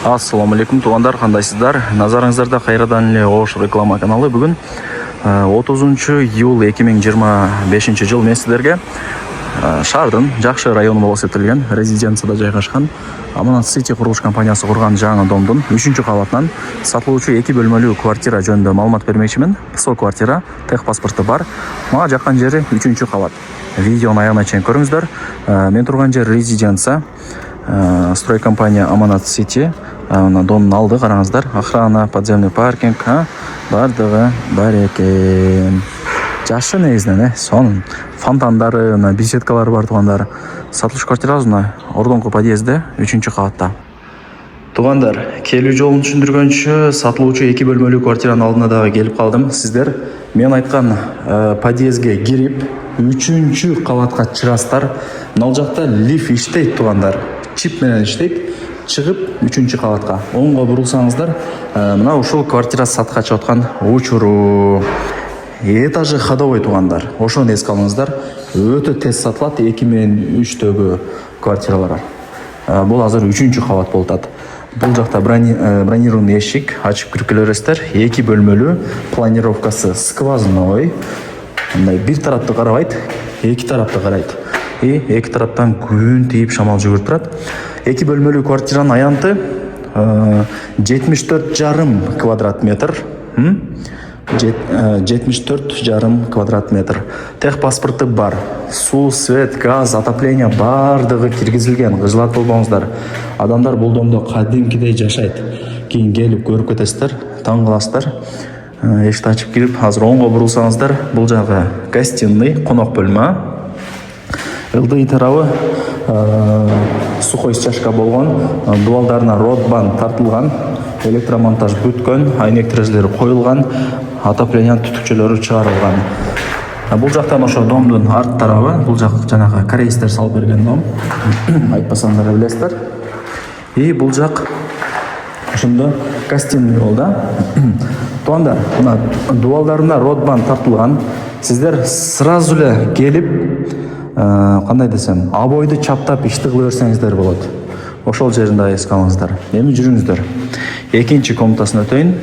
Ассаламу алейкум туғандар, қандайсыздар? Назарыңыздарда қайрадан эле Ош реклама каналы. Бүгін 30 июл 2025 жыл мен сіздерге шаардын жакшы району болуп эсептелген резиденцияда жайгашкан Аманат Сити курулуш компаниясы курган жаңы домдун 3 кабатынан сатылуучу 2 бөлмөлүү квартира жөнүндө маалымат бермекчимин. Сол квартира, тех паспорту бар. Мага жаккан жери 3 кабат. Видеону аягына чейин көрүңүздөр. Мен турган жер резиденция, стройкомпания Аманат Сити. Домдун алды, караңыздар. Охрана, подземный паркинг, бардыгы бар экен. Жакшы негизинен, сонун фонтандары, беседкалары бар тугандар. Сатылыш квартирасы ордоңку подъезде 3 кабатта. Тугандар, келүү жолун түшүндүргөнчү сатылуучу 2 бөлмөлүү квартиранын алдына дагы келип калдым. Сиздер мен айткан подъездге кирип 3 кабатка чыгасыздар. Мына жакта лифт иштейт тугандар. Чип менен иштейт. Чыгып 3 кабатка оңго бурулсаңыздар, мына ушул квартира сатка чыгып аткан учуру. Этажы ходовой тугандар. Ошону эске алыңыздар. Өтө тез сатылат 2 менен 3-төгү квартиралар. Бул азыр 3 кабат болуп атат. Бул жакта бронированный эшик, ачып кирип келе бересиздер. 2 бөлмөлүү, планировкасы сквозной. Мындай бир тарапты карабайт, эки тарапты карайт. Эки тараптан күн тийип шамал жүгүрүп турат. 2 бөлмөлүү квартиранын аянты 74,5 квадрат метр. 74,5 квадрат метр. Тех паспорты бар. Суу, свет, газ, отопление бардыгы киргизилген. Кыжылат болбоңуздар. Адамдар бул домдо кадимкидей жашайт. Кийин келип көрүп кетесиздер, таң каласыздар. Эшикти ачып кирип, азыр оңго бурулсаңыздар, бул жагы гостиный, конок бөлмө. Ылдый тарабы сухой стяжка болгон, дуалдарына родбан тартылган, электромонтаж бүткөн, айнек терезелери коюлган, отоплениянын түтүкчөлөрү чыгарылган. Бул жактан ошо домдун арт тарабы, бул жак жанагы корейстер салып берген дом. Айтпасаңдар билесиздер. Бул жак ошондо гостиный болду. Тугандар, мына дуалдарына родбан тартылган. Сиздер сразу эле келип, кандай десем, обойду чаптап ишти кыла берсеңиздер болот. Ошол жерин да эске алыңыздар. Эми жүрүңүздөр. Экинчи комнатасын өтөйүн.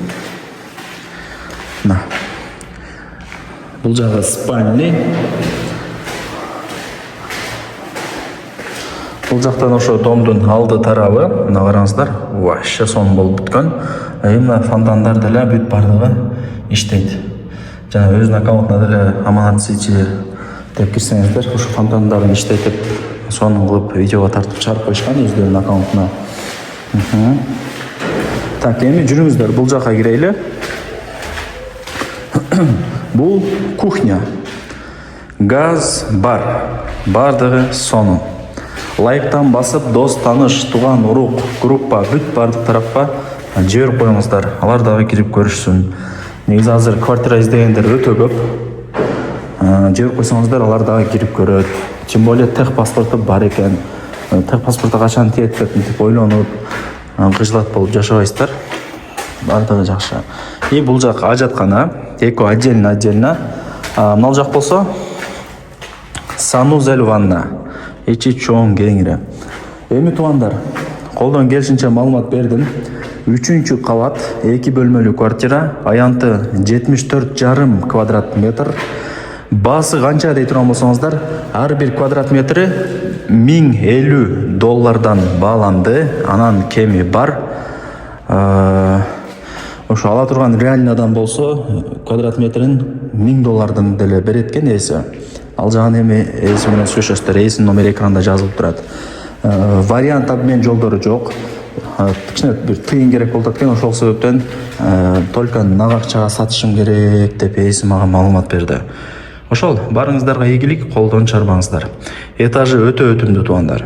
Мына. Бул жагы спальный. Бул жактан ошо домдун алды тарабы, мына караңыздар, вообще сонун болуп бүткөн. Мына фонтандар деле бүт бардыгы иштейт. Жана өзүнүн аккаунтуна деле Аманат Сити деп кирсеңиздер, ошо фонтандарын иштейт деп сонун кылып видеого тартып чыгарып коюшкан өздөрүнүн аккаунтуна. Так, эми жүрүңүздөр, бул жакка кирейли. Бул кухня. Газ бар. Бардыгы сонун. Лайктан басып, дос, таныш, туган, урук, группа, бүт бардык тарапка жиберип коюңуздар. Алар дагы кирип көрүшсүн. Негизи азыр квартира издегендер өтө көп. Жиберип койсоңуздар, алар дагы кирип көрөт. Тем более тех паспорту бар экен. Тех паспорту качан тиет деп ойлонуп, кыжылат болуп жашабайсыздар. Бардыгы жакшы. Бул жак ажаткана, эко отдельно. Мына жак болсо санузел ванна. Ичи чоң кеңири. Эми тугандар, колдон келишинче маалымат бердим. 3 кабат, 2 бөлмөлүү квартира, аянты 74,5 квадрат метр. Басы канча дей турган болсоңуздар, ар бир квадрат метри $1050 бааланды, анан кеми бар. Ошо ала турган реальный адам болсо, квадрат метрин $1000 деле берет экен эси. Ал жагын эми эси менен сүйлөшөсүздөр, эсинин номери экранда жазылып турат. Вариант обмен жолдору жок. Кичине бир тыйын керек болуп аткен, ошол себептен только нак акчага сатышым керек деп эси мага маалымат берди. Ошол, барыңыздарга ийгилик, колдон чарбаңыздар. Этажы өтө өтүмдүү тугандар.